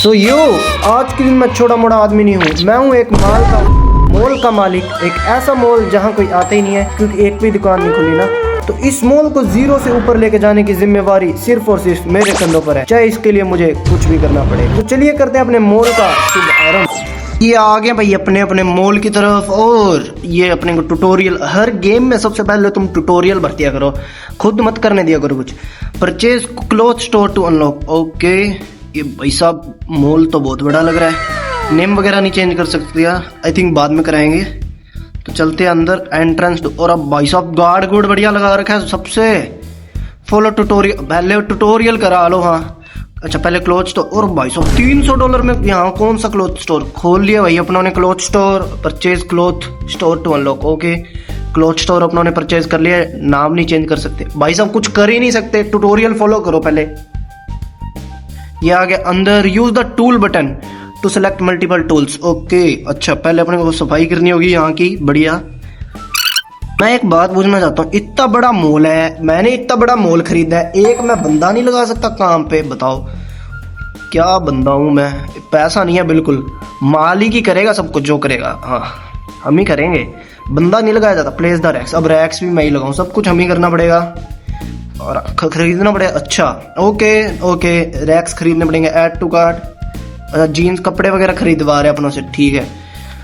यो आज के दिन मैं छोटा मोटा आदमी नहीं हूँ, मैं हूँ एक मॉल का मालिक। एक ऐसा मॉल जहाँ कोई आता ही नहीं है क्योंकि एक भी दुकान नहीं खुली ना। तो इस मॉल को जीरो से ऊपर लेके जाने की जिम्मेवारी सिर्फ और सिर्फ मेरे कंधों पर है, चाहे इसके लिए मुझे कुछ भी करना पड़े। तो चलिए करते हैं अपने मॉल का शुभारंभ। ये आ गए भाई अपने अपने मॉल की तरफ, और ये अपने को ट्यूटोरियल, हर गेम में सबसे पहले तुम ट्यूटोरियल भरतिया करो, खुद मत करने दिया करो कुछ। Purchase cloth store to unlock. Okay, ये भाई साहब मॉल तो बहुत बड़ा लग रहा है। नेम वगैरह नहीं चेंज कर सकते, आई थिंक बाद में कराएंगे। तो चलते हैं अंदर, एंट्रेंस। और अब भाई साहब गार्ड गुड बढ़िया लगा रखा है सबसे। फॉलो ट्यूटोरियल, पहले ट्यूटोरियल करा लो। हाँ अच्छा, पहले क्लॉथ स्टोर। और भाई साहब $300 में यहाँ कौन सा क्लॉथ स्टोर खोल लिया भाई अपनों ने। Cloth store, purchase cloth store to unlock. Okay, cloth store अपनों ने परचेज कर लिया, नाम नहीं चेंज कर सकते भाई साहब, कुछ कर ही नहीं सकते। ट्यूटोरियल फॉलो करो पहले। ये आ गया अंदर, use the tool button to select multiple tools. Okay अच्छा, पहले अपने को सफाई करनी होगी यहाँ की, बढ़िया। मैं एक बात पूछना चाहता हूँ, इतना बड़ा मॉल है, मैंने इतना बड़ा मॉल खरीदा है, एक मैं बंदा नहीं लगा सकता काम पे? बताओ क्या बंदा हूँ मैं? पैसा नहीं है बिल्कुल, मालिक ही करेगा सब कुछ जो करेगा। हाँ हम ही करेंगे, बंदा नहीं लगाया जाता। प्लेस द रैक्स, अब रैक्स भी मैं ही लगाऊँ, सब कुछ हम ही करना पड़ेगा और खरीदना पड़ेगा। अच्छा ओके, रैक्स खरीदने पड़ेंगे। Add to cart. अच्छा, जीन्स कपड़े वगैरह खरीदवा रहे अपनों से, ठीक है।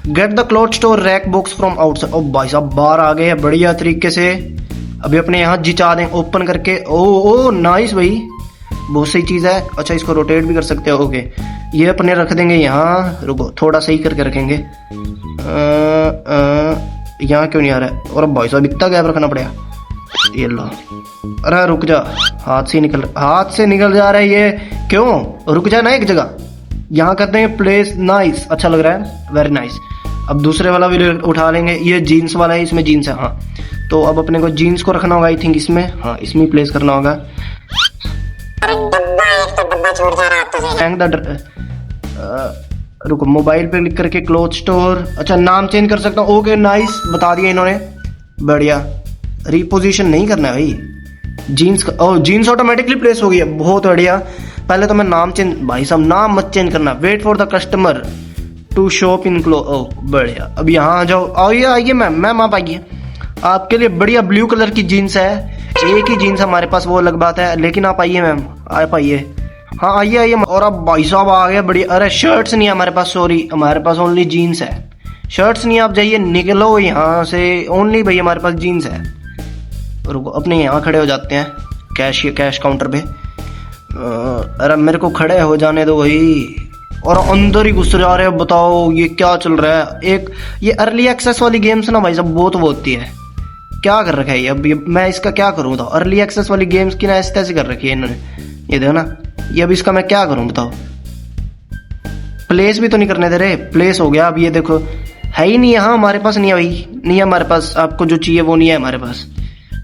Get the cloth store rack box from outside. ओ भाई साहब बाहर आ गए हैं बढ़िया तरीके से। अभी अपने यहाँ जिचा दें ओपन करके। ओ नाइस भाई, बहुत सही चीज़ है। अच्छा, इसको रोटेट भी कर सकते हो। ओके, ये अपने रख देंगे यहाँ, रुको थोड़ा सही करके रखेंगे। यहाँ क्यों नहीं आ रहा है? और अब भाई साहब इतना गैप रखना पड़ेगा। ये लो, अरे रुक जा, हाथ से निकल जा रहा है ये, क्यों? रुक जा ना एक जगह। यहाँ करते हैं प्लेस, नाइस, अच्छा लग रहा है, वेरी नाइस। अब दूसरे वाला भी उठा लेंगे, ये जीन्स वाला है, इसमें जीन्स है। हाँ तो अब अपने को जीन्स को रखना होगा आई थिंक इसमें, हाँ इसमें ही प्लेस करना होगा। रुको, मोबाइल पे क्लिक करके क्लॉथ स्टोर। अच्छा, नाम चेंज कर सकता हूँ। ओके नाइस, बता दिया इन्होंने, बढ़िया। रिपोजिशन नहीं करना है भाई जीन्स का। ओ जीन्स ऑटोमेटिकली प्लेस हो गई है, बहुत बढ़िया। पहले तो मैं नाम चेंज, भाई साहब नाम मत चेंज करना। Wait for the customer to shop in close. ओ बढ़िया, अब यहाँ आ जाओ। आइए मैम आप आइए, आपके लिए बढ़िया ब्लू कलर की जीन्स है। एक ही जीन्स हमारे पास, वो अलग बात है, लेकिन आप आइए मैम, आप आइए। हाँ आइए। और अब भाई साहब आ गए बढ़िया। अरे शर्ट्स नहीं है हमारे पास, सॉरी, हमारे पास ओनली जीन्स है, शर्ट्स नहीं। आप जाइए, निकलो यहाँ से, ओनली भाई हमारे पास जीन्स है। रुको, अपने यहाँ खड़े हो जाते हैं कैश काउंटर पे। अरे मेरे को खड़े हो जाने दो भाई। और अंदर ही घुस जा रहे हैं, बताओ ये क्या चल रहा है? एक ये अर्ली एक्सेस वाली गेम्स ना भाई साहब बहुत होती है, क्या कर रखा है ये? अब मैं इसका क्या करूँ बताओ? अर्ली एक्सेस वाली गेम्स की ना ऐसे तैसे कर रखी है इन्होंने, ये देखो ना। ये अब इसका मैं क्या करूँ बताओ? प्लेस भी तो नहीं करने दे रहे। प्लेस हो गया, अब ये देखो है ही नहीं यहाँ हमारे पास, नहीं है भाई, नहीं है हमारे पास। आपको जो चाहिए वो नहीं है हमारे पास।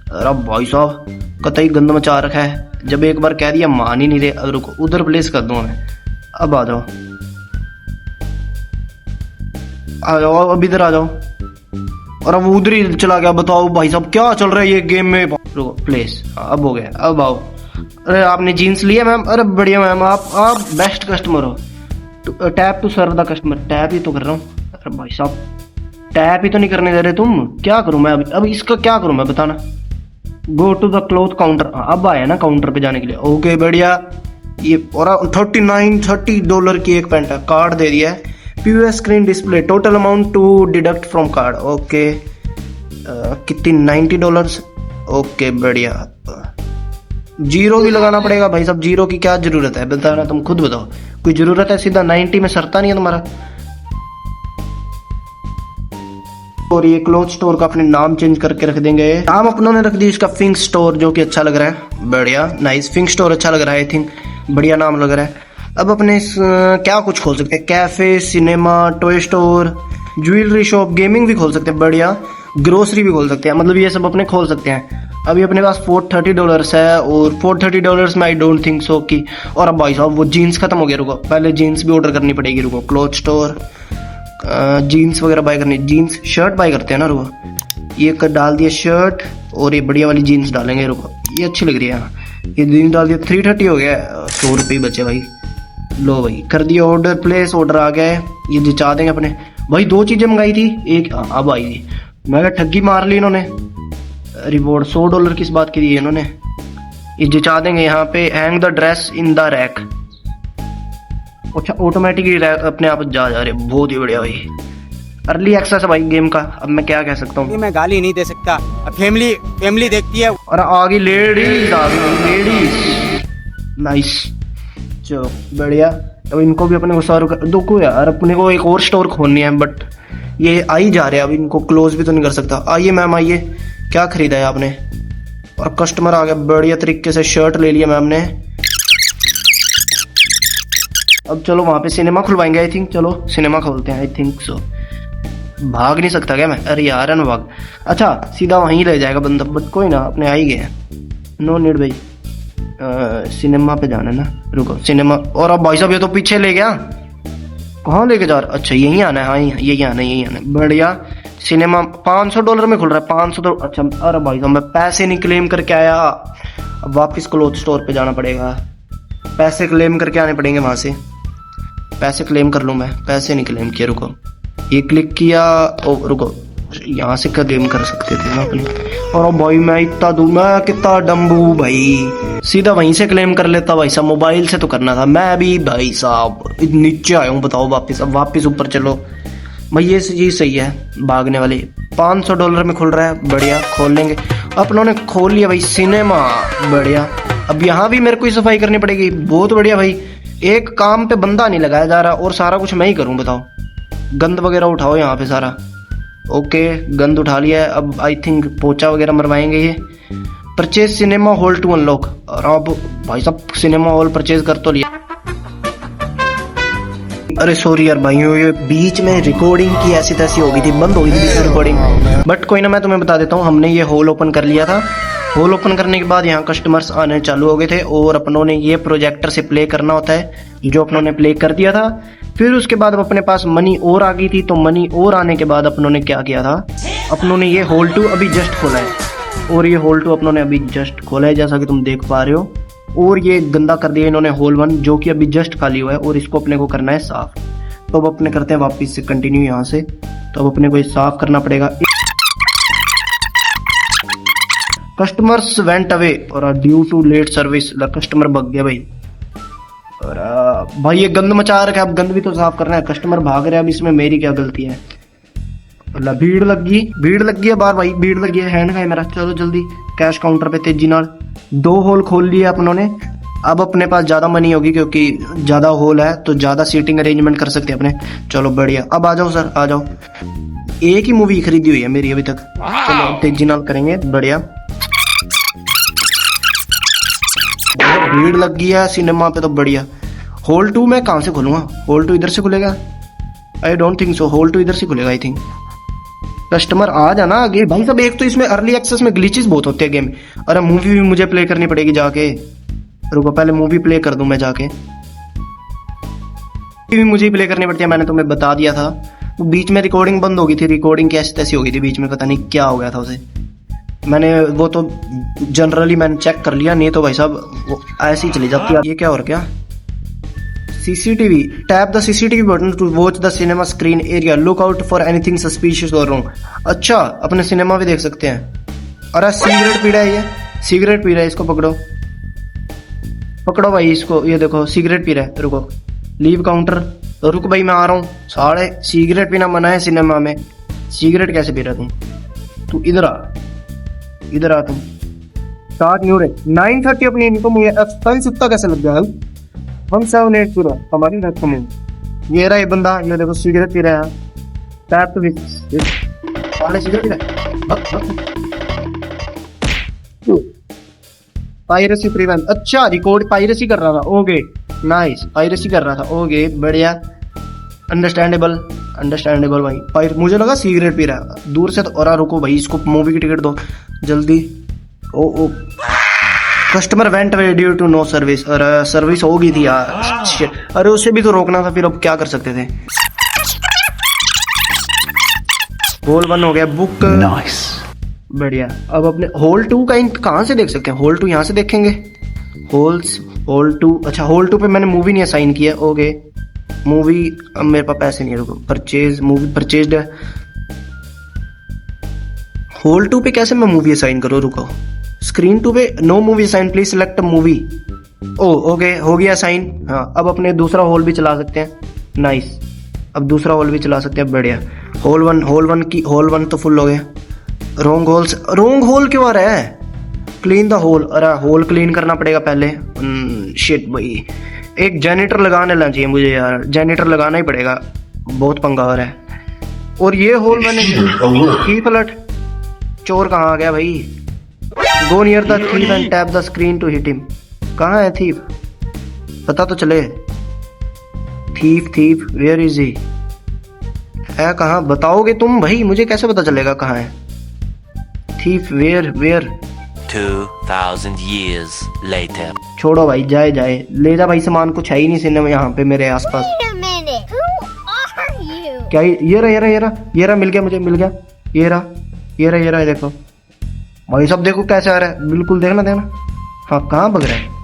अरे भाई साहब कतई गंद मचा रखा है, जब एक बार कह दिया मान ही नहीं रहे। अब रुको, उधर प्लेस कर दूं मैं। अब आ जाओ, अब इधर आ जाओ। और अब उधर ही चला गया, बताओ भाई साहब क्या चल रहा है ये गेम में? रुको, प्लेस, अब हो गया, अब आओ। अरे आपने जीन्स लिया मैम? अरे बढ़िया मैम, आप बेस्ट कस्टमर हो। Tap to serve the customer, tap ही तो कर रहा हूँ। अरे भाई साहब टैप ही तो नहीं करने दे रहे तुम, क्या करूं मैं अब इसका क्या करूं मैं, बताना। Go to the cloth counter, अब आया ना काउंटर पे जाने के लिए। ओके बढ़िया। ये और $30 की एक पेंट है, कार्ड दे दिया है। PUS screen display, total amount to deduct from card. Okay कितनी? $90। ओके बढ़िया। जीरो भी लगाना पड़ेगा भाई साहब, जीरो की क्या जरूरत है बताना, तुम खुद बताओ, कोई जरूरत है? सीधा 90 में सरता नहीं है तुम्हारा। और ये क्लॉथ स्टोर का अपने नाम चेंज करके रख देंगे। नाम अपनों ने रख दिया इसका फिंक स्टोर, जो कि अच्छा लग रहा है, बढ़िया नाइस। फिंक स्टोर अच्छा लग रहा है, आई थिंक बढ़िया नाम लग रहा है। अब अपने क्या कुछ खोल सकते हैं? Cafe, cinema, toy store, jewellery shop, gaming भी खोल सकते हैं, बढ़िया। ग्रोसरी भी खोल सकते हैं, मतलब ये सब अपने खोल सकते हैं। अभी अपने पास $430 है, और $430 में आई डोंट थिंक सो कि। और अब भाई साहब वो जीन्स खत्म हो गया, रुको पहले जीन्स भी ऑर्डर करनी पड़ेगी। रुको, क्लॉथ स्टोर, जीन्स वगैरह बाय करनी, जीन्स शर्ट बाय करते हैं ना। रुको, ये डाल दिया शर्ट, और ये बढ़िया वाली जीन्स डालेंगे। रुको, ये अच्छी लग रही है, ये जीन्स डाल दिया। 330 हो गया, 100 रुपये बचे भाई। लो भाई कर दिया ऑर्डर, प्लेस ऑर्डर आ गया है। ये जिचा देंगे अपने भाई। 2 चीजें मंगाई थी, एक अब आई थी। मैं कहा ठगी मार ली इन्होंने। रिवॉर्ड $100 किस बात की दी है इन्होंने। ये जिचा देंगे यहाँ पे, hang the dress in the rack. अच्छा ऑटोमेटिकली अपने आप जा रहे, बहुत ही बढ़िया भाई। अर्ली एक्सेस है भाई गेम का। अब मैं क्या कह सकता हूँ, मैं गाली नहीं दे सकता, फैमिली देखती है। और आगे लेडीज आ गई, लेडीज नाइस। चलो बढ़िया। अब इनको भी अपने को सारू कर दो यार, अपने को एक और स्टोर खोलनी है, बट ये आ ही जा रहे हैं। अब इनको क्लोज भी तो नहीं कर सकता। आइए मैम आइए, क्या खरीदा है आपने। और कस्टमर आ गया, बढ़िया तरीके से शर्ट ले लिया मैम ने। अब चलो वहां पे सिनेमा खुलवाएंगे आई थिंक। चलो सिनेमा खोलते हैं आई थिंक सो। भाग नहीं सकता क्या मैं, अरे यार है ना भाग। अच्छा सीधा वहीं ले जाएगा बंदा, बट कोई ना, अपने आ ही गए। नो नीड भाई। सिनेमा पे जाना है ना, रुको सिनेमा। और अब भाई साहब ये तो पीछे ले गया, कहाँ लेके जा रहा। अच्छा यहीं आना है, हाँ यही आना है, यही आना है। बढ़िया। सिनेमा $500 में खुल रहा है, 500 तो अच्छा। अरे भाई साहब मैं पैसे नहीं क्लेम करके आया। अब वापस क्लोथ स्टोर पे जाना पड़ेगा, पैसे क्लेम करके आने पड़ेंगे वहां से। पैसे क्लेम कर लूँ मैं, पैसे नहीं क्लेम किया। रुको ये क्लिक किया, ओ रुको यहाँ से क्लेम कर सकते थे ना अपनी। और भाई मैं इतना दूर, मैं कितना डम्बू भाई, सीधा वहीं से क्लेम कर लेता भाई साहब। मोबाइल से तो करना था। मैं भी भाई साहब नीचे आया हूँ, बताओ वापस। अब वापस ऊपर चलो भाई, ये चीज सही है भागने वाली। $500 में खुल रहा है, बढ़िया खोल लेंगे। अपनों ने खोल लिया भाई सिनेमा, बढ़िया। अब यहाँ भी मेरे को ही सफाई करनी पड़ेगी, बहुत बढ़िया भाई। एक काम पे बंदा नहीं लगाया जा रहा और सारा कुछ मैं ही करूँ, बताओ। गंद वगैरह उठाओ यहाँ पे सारा। ओके गंद उठा लिया है। अब आई थिंक पोछा वगैरह मरवाएंगे ये। Purchase cinema hall to unlock. और अब भाई साहब सिनेमा हॉल परचेज कर तो लिया। अरे सॉरी यार भाइयों, ये बीच में रिकॉर्डिंग की ऐसी तैसी हो गई थी, बंद हो गई थी बीच में रिकॉर्डिंग। बट कोई ना, मैं तुम्हें बता देता हूँ। हमने ये हॉल ओपन कर लिया था। हॉल ओपन करने के बाद यहाँ कस्टमर्स आने चालू हो गए थे, और अपनों ने ये प्रोजेक्टर से प्ले करना होता है, जो अपनों ने प्ले कर दिया था। फिर उसके बाद अब अपने पास मनी और आ गई थी, तो मनी और आने के बाद अपनों ने क्या किया था, अपनों ने ये हॉल 2 अभी जस्ट खोला है। और ये हॉल 2 अपनों ने अभी जस्ट खोला है, जैसा कि तुम देख पा रहे हो। और ये गंदा कर दिया इन्होंने हॉल 1, जो कि अभी जस्ट खाली हुआ है, और इसको अपने को करना है साफ। तो अब अपने करते हैं वापस से कंटिन्यू यहाँ से। तो अब अपने को ये साफ करना पड़ेगा। कस्टमर्स वेंट अवे और due to late service, customer भग गया भाई। और भाई ये गंद मचा रखा है, अब गंद भी तो साफ करना है। कस्टमर भाग रहे हैं, अब इसमें मेरी क्या गलती है। भीड़ लग गई है बार भाई, भीड़ लगी है। हैंड का है मेरा, चलो जल्दी कैश काउंटर पे तेजी नाल। 2 होल खोल लिए अपनों ने। अब अपने पास ज्यादा मनी होगी, क्योंकि ज्यादा होल है तो ज्यादा सीटिंग अरेंजमेंट कर सकते हैं अपने। चलो बढ़िया। अब आ जाओ सर, आ जाओ। एक ही मूवी खरीदी हुई है मेरी अभी तक, चलो तेजी नाल करेंगे, बढ़िया। भीड़ लग गई है सिनेमा पे, तो बढ़िया। हॉल 2 मैं कहाँ से खोलूंगा, हॉल 2 इधर से खुलेगा? I don't think so, hall 2 इधर से खुलेगा आई थिंक। कस्टमर आ जाना आगे भाई साहब। एक तो इसमें अर्ली एक्सेस में ग्लिचेस बहुत होते हैं गेम। अरे मूवी भी मुझे प्ले करनी पड़ेगी जाके, रुको पहले मूवी प्ले कर दूं मैं जाके। भी मुझे प्ले करनी पड़ती है, मैंने तुम्हें बता दिया था। तो बीच में रिकॉर्डिंग बंद हो गई थी, रिकॉर्डिंग कैसी तैसी हो गई थी बीच में, पता नहीं क्या हो गया था उसे। मैंने वो तो जनरली मैंने चेक कर लिया, नहीं तो भाई साहब वो ऐसी चली जाती है। ये क्या हो रहा, क्या CCTV? Tap the CCTV button to watch the cinema screen area, look out for anything suspicious और रॉन्ग। अच्छा अपने सिनेमा भी देख सकते हैं। अरे सिगरेट पी रहा है, ये सिगरेट पी रहा है, इसको पकड़ो पकड़ो भाई इसको। ये देखो सिगरेट पी रहा है, रुको लीव काउंटर। तो रुक भाई मैं आ रहा हूँ। साढ़े सिगरेट पीना मना है सिनेमा में, सिगरेट कैसे पी रहा तू इधर आ, इधर आ तुम। स्टार्ट न्यू रे 9:30 अपनी इनकम हुई है। एक्सपेंस इतना कैसे लग गया? 178 पूरा हमारी रकम है। ये रहा ये बंदा, ये देखो सिगरेट पी रहा है। टैप तो साले सिगरेट पी रहा है। Piracy prevent. अच्छा रिकॉर्ड पायरेसी कर रहा था, ओके नाइस। पायरेसी कर रहा था, ओके बढ़िया, अंडरस्टैंडेबल भाई। मुझे लगा सिगरेट पी रहा है दूर से तो। और रुको भाई इसको मूवी की टिकट दो जल्दी। ओ customer went away due to no service. और सर्विस हो गई थी यार, अरे उसे भी तो रोकना था, फिर अब क्या कर सकते थे। होल 1 हो गया बुक, नाइस बढ़िया। अब अपने होल 2 का कहाँ से देख सकते हैं? होल 2 यहाँ से देखेंगे। होल्स होल 2, अच्छा होल 2 पे मैंने मूवी नहीं असाइन किया। ओके मूवी, अब मेरे पास पैसे नहीं है, रुको परचेज, मूवी परचेज्ड है। होल 2 पे कैसे मैं मूवी असाइन करूँ, रुको स्क्रीन 2 पे no movie assign, please select movie. Oh okay हो गया साइन। हाँ अब अपने दूसरा होल भी चला सकते हैं, नाइस। अब दूसरा होल भी चला सकते हैं, बढ़िया। होल वन तो फुल हो गया। रोंग होल क्यों आ रहा है? क्लीन द होल, अरे होल क्लीन करना पड़ेगा पहले। शिट भाई, एक जेनेटर लगाने लगा चाहिए मुझे यार, जेनेटर लगाना ही पड़ेगा, बहुत पंगा हो रहा है। और ये होल मैंने की पलट, चोर कहाँ आ गया भाई? Go near the thief and tap the screen to hit him. कहाँ है थीफ, पता तो चले। थीफ वेयर इज ही, है कहाँ बताओगे तुम भाई, मुझे कैसे पता चलेगा कहाँ है थीफ? Where 2000 years later. छोड़ो भाई, जाए ले जा भाई, सामान कुछ है ही नहीं सिनेमा यहाँ पे मेरे आसपास। Wait a minute. Who are you? क्या ये रहा, मिल गया। ये रहा, देखो भाई सब देखो कैसे आ रहा है, बिल्कुल देखना। हाँ कहाँ भग रहा है?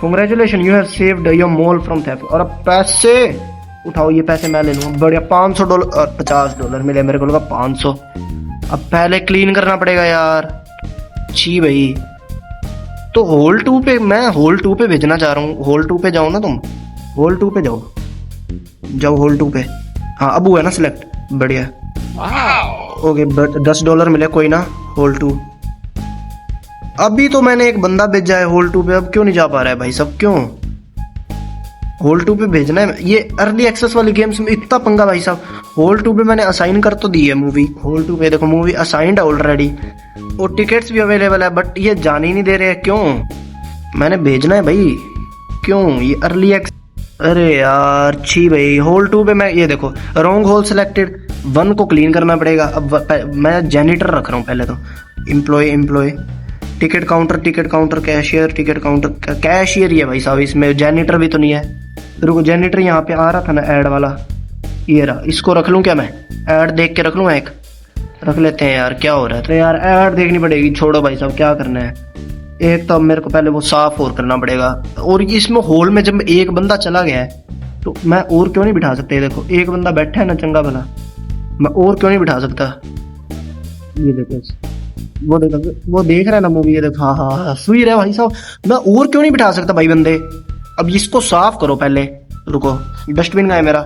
Congratulations, you have saved your mole from theft। और अब पैसे उठाओ, ये पैसे मैं ले लूंगा, बढ़िया। $500 और $50 मिले मेरे को, लगा 500। अब पहले क्लीन करना पड़ेगा यार, छी भाई। तो होल 2 पे, मैं होल 2 पे भेजना चाह रहा हूँ। होल 2 पे जाओ ना तुम, होल 2 पे जाओ होल 2 पे। हाँ अब हुआ ना सिलेक्ट, बढ़िया। ओके $10 मिले, कोई ना। होल 2 अभी तो मैंने एक बंदा भेजा है होल 2 पे, अब क्यों नहीं जा पा रहा है भाई सब, क्यों? होल 2 पे भेजना है। ये अर्ली एक्सेस वाली गेम्स में इतना पंगा भाई साहब। होल 2 पे मैंने असाइन कर तो दी है मूवी, होल 2 पे देखो मूवी असाइंड है ऑलरेडी, और टिकट्स भी अवेलेबल है, बट ये जाने ही नहीं दे रहे हैं, क्यों? मैंने भेजना है भाई, क्यों? ये अर्ली एक्सेस, अरे यार छी भाई। होल 2 पे मैं, ये देखो रॉन्ग होल सिलेक्टेड, 1 को क्लीन करना पड़ेगा। अब मैं जेनिटर रख रहा हूँ पहले तो, employ, ticket counter, cashier, ticket counter, cashier ही है भाई साहब, इसमें जेनिटर भी तो नहीं है। रुको जेनिटर यहाँ पे आ रहा था ना ऐड वाला, ये रहा, इसको रख लूँ क्या मैं? ऐड देख के रख लूँ, एक रख लेते हैं यार, क्या हो रहा है? तो यार ऐड देखनी पड़ेगी, छोड़ो भाई साहब क्या करना है। एक तो अब मेरे को पहले वो साफ और करना पड़ेगा, और इसमें होल में जब एक बंदा चला गया है तो मैं और क्यों नहीं बिठा सकते? देखो एक बंदा बैठा है ना चंगा भला, मैं और क्यों नहीं बिठा सकता? ये देखो, वो देख रहा है ना मूवी, ये देखो, हाँ सुई रहा है भाई साहब, मैं और क्यों नहीं बिठा सकता भाई बंदे? अब इसको साफ करो पहले, रुको डस्टबिन का है मेरा।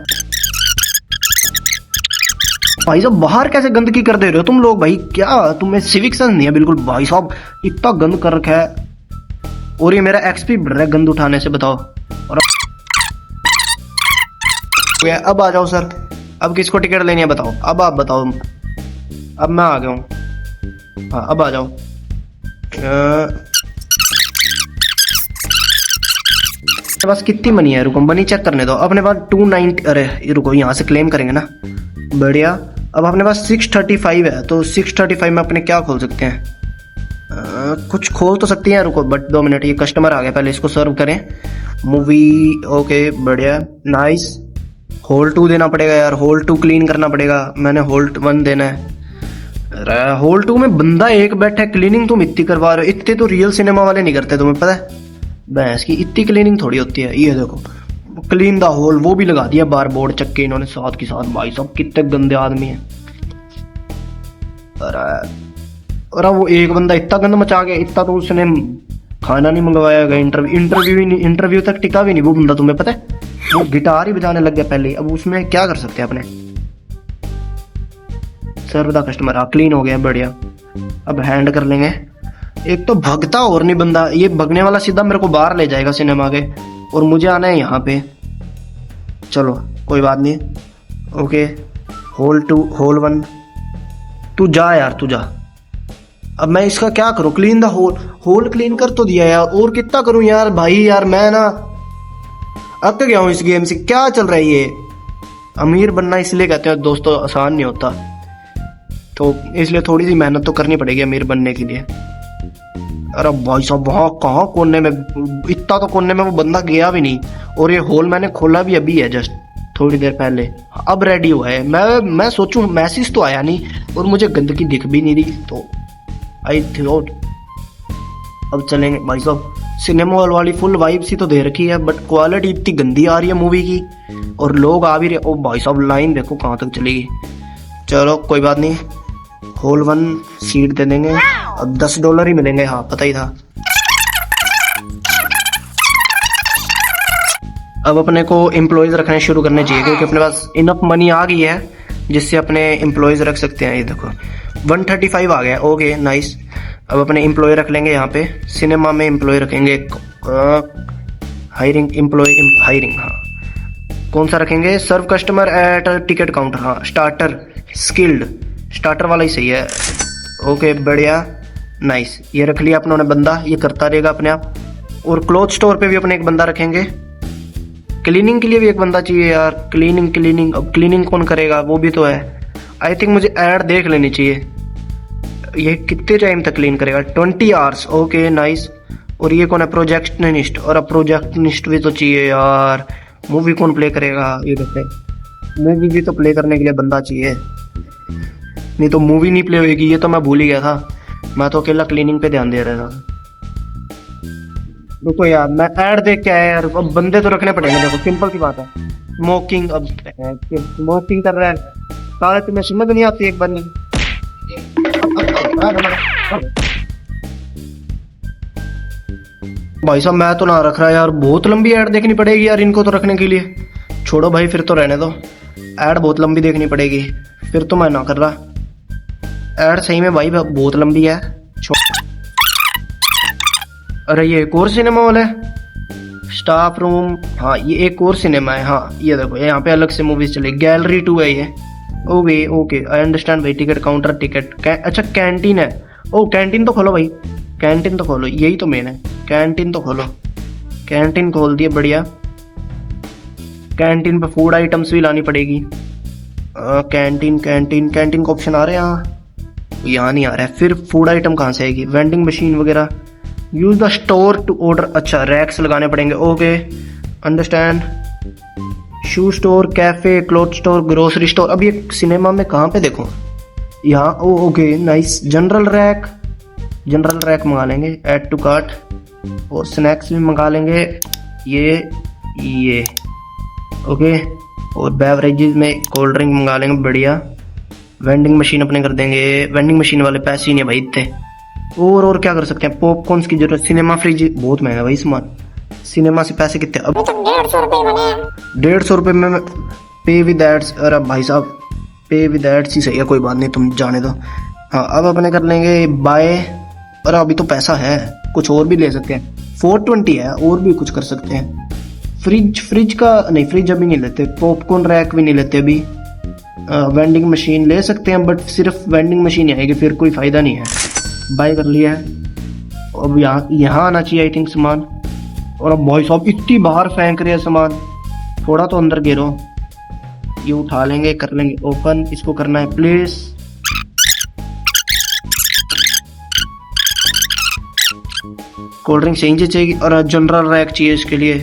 भाई साहब बाहर कैसे गंदगी कर दे रहे हो तुम लोग भाई, क्या तुम्हें सिविक सेंस नहीं है बिल्कुल भाई साहब, इतना गंद कर रखा है। और ये मेरा एक्सपी बढ़ रहा है गंद उठाने से, बताओ। और अब आ जाओ सर, अब किसको टिकट लेनी है बताओ, अब आप बताओ। अब मैं आ गया हूँ, हाँ अब आ जाओ। बस कितनी मनी है, रुको मनी चेक करने दो। अपने पास 290, अरे रुको यहाँ से क्लेम करेंगे ना, बढ़िया। अब अपने पास 635 है, तो 635 में अपने क्या खोल सकते हैं? कुछ खोल तो सकती हैं, रुको बट 2 मिनट, ये कस्टमर आ गया, पहले इसको सर्व करें। मूवी, ओके बढ़िया, नाइस। होल 2 देना पड़ेगा यार, होल 2 क्लीन करना पड़ेगा, मैंने होल 1 देना है। होल 2 में बंदा एक बैठा है, क्लीनिंग तुम इतनी करवा रहे हो, इतने तो रियल सिनेमा वाले नहीं करते, तुम्हें पता है? भैंस की इतनी क्लीनिंग थोड़ी होती है। ये देखो क्लीन द होल, वो भी लगा दिया बार बोर्ड चक्के इन्होंने साथ के साथ, भाई साहब कितने गंदे आदमी हैं। अरे वो एक बंदा इतना गंद मचा गया, इतना तो उसने खाना नहीं मंगवाया गया, इंटरव्यू तक टिका भी नहीं वो बंदा, तुम्हें पता है? वो गिटार ही बजाने लग गया पहले। अब उसमें क्या कर सकते हैं अपने? सर्व द कस्टमर, क्लीन हो गया, बढ़िया। अब हैंड कर लेंगे। एक तो भगता और नहीं बंदा, ये भगने वाला सीधा मेरे को बाहर ले जाएगा सिनेमा के, और मुझे आना है यहाँ पे। चलो कोई बात नहीं, ओके। होल 2, होल 1, तू जा यार, तू जा। अब मैं इसका क्या करूँ? क्लीन द होल क्लीन कर तो दिया यार, और कितना करूँ यार भाई? यार मैं ना अक गया हूँ इस गेम से, क्या चल रहा है ये? अमीर बनना इसलिए कहते हैं दोस्तों आसान नहीं होता, तो इसलिए थोड़ी सी मेहनत तो करनी पड़ेगी अमीर बनने के लिए। अरे भाई साहब वहाँ कहाँ कोने में, इतना तो कोने में वो बंदा गया भी नहीं, और ये होल मैंने खोला भी अभी है, जस्ट थोड़ी देर पहले, अब रेडी हुआ है। मैं सोचूं मैसेज तो आया नहीं, और मुझे गंदगी दिख भी नहीं रही, तो आई थॉट अब चलेंगे भाई साहब। सिनेमा हॉल वाली फुल वाइब सी तो दे रखी है, बट क्वालिटी इतनी गंदी आ रही है मूवी की, और लोग आ भी रहे। ओ भाई साहब लाइन देखो कहाँ तक चलेगी। चलो कोई बात नहीं, होल 1 सीट दे देंगे। अब $10 ही मिलेंगे, हाँ पता ही था। अब अपने को एम्प्लॉयज रखने शुरू करने चाहिए, क्योंकि अपने पास इनफ मनी आ गई है जिससे अपने एम्प्लॉयज रख सकते हैं। ये देखो 135 आ गया, ओके नाइस। अब अपने एम्प्लॉय रख लेंगे यहाँ पे। सिनेमा में एम्प्लॉय रखेंगे, हायरिंग एम्प्लॉय, हायरिंग, हाँ कौन सा रखेंगे? सर्व कस्टमर एट टिकट काउंटर, हाँ स्टार्टर, स्किल्ड स्टार्टर वाला ही सही है। ओके बढ़िया नाइस, ये रख लिया अपनों ने बंदा, ये करता रहेगा अपने आप। और क्लोथ स्टोर पे भी अपने एक बंदा रखेंगे। क्लीनिंग के लिए भी एक बंदा चाहिए यार, क्लीनिंग। अब क्लीनिंग कौन करेगा, वो भी तो है। आई थिंक मुझे ऐड देख लेनी चाहिए, ये कितने टाइम तक क्लीन करेगा? 20 आवर्स, ओके नाइस। और ये कौन है? प्रोजेक्शनिस्ट, और अब प्रोजेक्शनिस्ट भी तो चाहिए यार। मूवी कौन प्ले करेगा? ये देखते, मूवी भी तो प्ले करने के लिए बंदा चाहिए, नहीं तो मूवी नहीं प्ले होगी। ये तो मैं भूल ही गया था, मैं तो अकेला क्लीनिंग पे ध्यान दे रहा था। रुको यार, मैं ऐड देख के आया यार, अब बंदे तो रखने पड़ेंगे। देखो सिंपल सी बात है, स्मोकिंग। अब स्मोकिंग कर रहा है सारे, तुम्हें समझ नहीं आती एक बार नहीं। भाई साहब मैं तो ना रख रहा यार, बहुत लंबी ऐड देखनी पड़ेगी यार इनको तो रखने के लिए। छोड़ो भाई, फिर तो रहने दो, ऐड बहुत लंबी देखनी पड़ेगी, फिर तो मैं ना कर रहा। ऐड सही में भाई बहुत लंबी है। अरे ये एक और सिनेमा हॉल है, स्टाफ रूम, हाँ ये एक और सिनेमा है। हाँ ये देखो यहाँ पे अलग से मूवीज चले, गैलरी 2 है ये। ओके ओके आई अंडरस्टैंड भाई। टिकट काउंटर, टिकट अच्छा कैंटीन है। ओ कैंटीन तो खोलो भाई, कैंटीन तो खोलो, यही तो मेन है। कैंटीन तो खोलो, कैंटीन खोल दिए, बढ़िया। कैंटीन पे फूड आइटम्स भी लानी पड़ेगी। कैंटीन कैंटीन कैंटीन का ऑप्शन आ रहा है यहाँ नहीं आ रहा है। फिर फूड आइटम कहाँ से आएगी? वेंडिंग मशीन वगैरह। Use the store to order, अच्छा रैक्स लगाने पड़ेंगे, okay understand. Shoe store, cafe, cloth store, grocery store. अब ये सिनेमा में कहाँ पे देखो? यहाँ, ओ okay nice. General rack, general rack मंगा लेंगे, ऐड टू कार्ट। और स्नैक्स भी मंगा लेंगे, ये ओके। और बेवरेजेस में कोल्ड ड्रिंक मंगा लेंगे, बढ़िया। वेंडिंग मशीन अपने कर देंगे, वेंडिंग मशीन वाले पैसे ही नहीं भाई इतने। और क्या कर सकते हैं? पॉपकॉर्न्स की जरूरत। सिनेमा फ्रिज बहुत महंगा भाई सामान, सिनेमा से पैसे कितने? अब 150 रुपये में पे विद एड्स। अरे भाई साहब पे विद एड्स ही सही है, कोई बात नहीं तुम जाने दो। हाँ अब अपने कर लेंगे बाय। अरे अभी तो पैसा है, कुछ और भी ले सकते हैं। 420 है, और भी कुछ कर सकते हैं। फ्रिज का नहीं, फ्रिज अभी नहीं लेते। पॉपकॉर्न रैक भी नहीं लेते अभी। वेंडिंग मशीन ले सकते हैं, बट सिर्फ वेंडिंग मशीन आएगी, फिर कोई फायदा नहीं है। बाय कर लिया है, अब यहाँ आना चाहिए आई थिंक सामान। और अब भाई साहब इतनी बाहर फेंक रहे हैं सामान, थोड़ा तो अंदर गिरो। ये उठा लेंगे, कर लेंगे ओपन। इसको करना है प्लेस। कोल्ड ड्रिंक यहीं से चाहिए। और जनरल रैक चाहिए, इसके लिए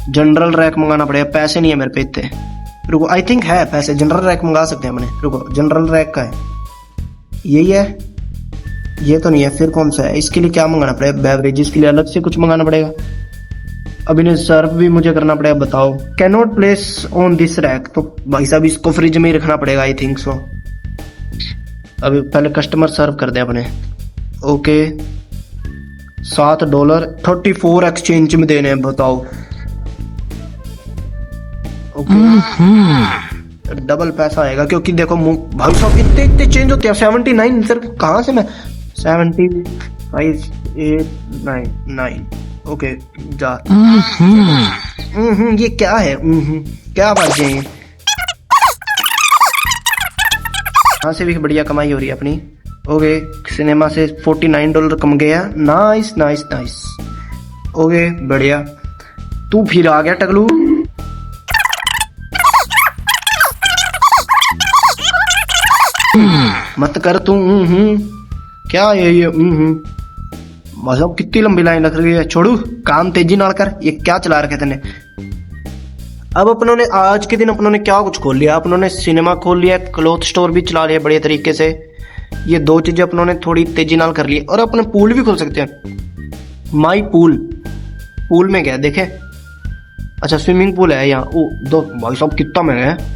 जनरल रैक मंगाना पड़ेगा। पैसे नहीं है मेरे पे इतने, रुको आई थिंक है पैसे, जनरल रैक मंगा सकते हैं अपने। रुको जनरल रैक का है, यही है, ये तो नहीं है। फिर कौन सा है? इसके लिए क्या मंगाना पड़ेगा? बेवरेजेस के लिए अलग से कुछ मंगाना पड़ेगा। अब इन्हें सर्व भी मुझे करना पड़ेगा, बताओ। Can not place on this rack, तो भाई साहब इसको फ्रिज में ही रखना पड़ेगा आई थिंक सो। अभी पहले कस्टमर सर्व कर दे अपने, ओके। $7 34 एक्सचेंज में देने हैं, बताओ। ओके डबल पैसा आएगा, क्योंकि देखो भाई साहब इतने चेंज होते हैं। 79 सर, कहाँ से मैं 75 8 9 ओके जा। ये क्या है? क्या बात है? यहाँ से भी बढ़िया कमाई हो रही है अपनी। ओके सिनेमा से $49 कम गया, नाइस नाइस नाइस। ओके बढ़िया। तू फिर आ गया टगलू। मत कर तू। क्या ये मतलब कितनी लंबी लाइन लग रही है। छोड़ू, काम तेजी नाल कर। ये क्या चला रखे तने? अब अपनों ने आज के दिन अपनों ने क्या कुछ खोल लिया? अपनों ने सिनेमा खोल लिया, क्लॉथ स्टोर भी चला लिया बढ़िया तरीके से। ये दो चीजें अपनों ने थोड़ी तेजी नाल कर ली और अपने पूल भी खोल सकते हैं। माई पूल, पूल में क्या देखे, अच्छा स्विमिंग पूल है यहाँ। ओ दो भाई साहब कितना महंगा है।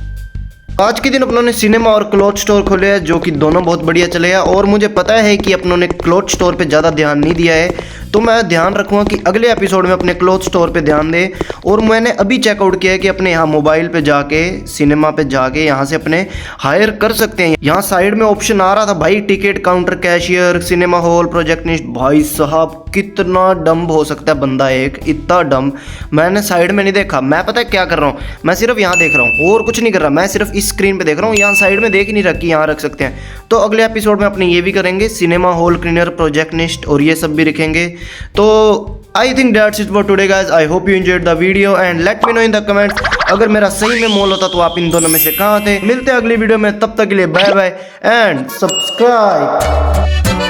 आज के दिन अपनों ने सिनेमा और क्लॉथ स्टोर खोले हैं जो कि दोनों बहुत बढ़िया चले हैं। और मुझे पता है कि अपनों ने क्लॉथ स्टोर पे ज़्यादा ध्यान नहीं दिया है, तो मैं ध्यान रखूँगा कि अगले एपिसोड में अपने क्लॉथ स्टोर पे ध्यान दे। और मैंने अभी चेकआउट किया है कि अपने यहाँ मोबाइल पे जाके सिनेमा पे जाके यहाँ से अपने हायर कर सकते हैं। यहाँ साइड में ऑप्शन आ रहा था भाई, ticket counter, cashier, cinema hall, projectionist. भाई साहब कितना डम्ब हो सकता है बंदा, एक इतना डम्ब। मैंने साइड में नहीं देखा, मैं पता है क्या कर रहा हूँ, मैं सिर्फ यहाँ देख रहा हूँ और कुछ नहीं कर रहा। मैं सिर्फ इस स्क्रीन पे देख रहा हूँ, यहाँ साइड में देख ही नहीं रखी, यहाँ रख सकते हैं। तो अगले एपिसोड में अपने ये भी करेंगे, सिनेमा हॉल क्लीनर, प्रोजेक्शनिस्ट और ये सब भी रखेंगे। तो I think that's it for today guys. I hope you enjoyed the video and let me know in the comments अगर मेरा सही में मॉल होता तो आप इन दोनों में से कहाँ थे। मिलते हैं अगली वीडियो में, तब तक के लिए बाय बाय एंड सब्सक्राइब।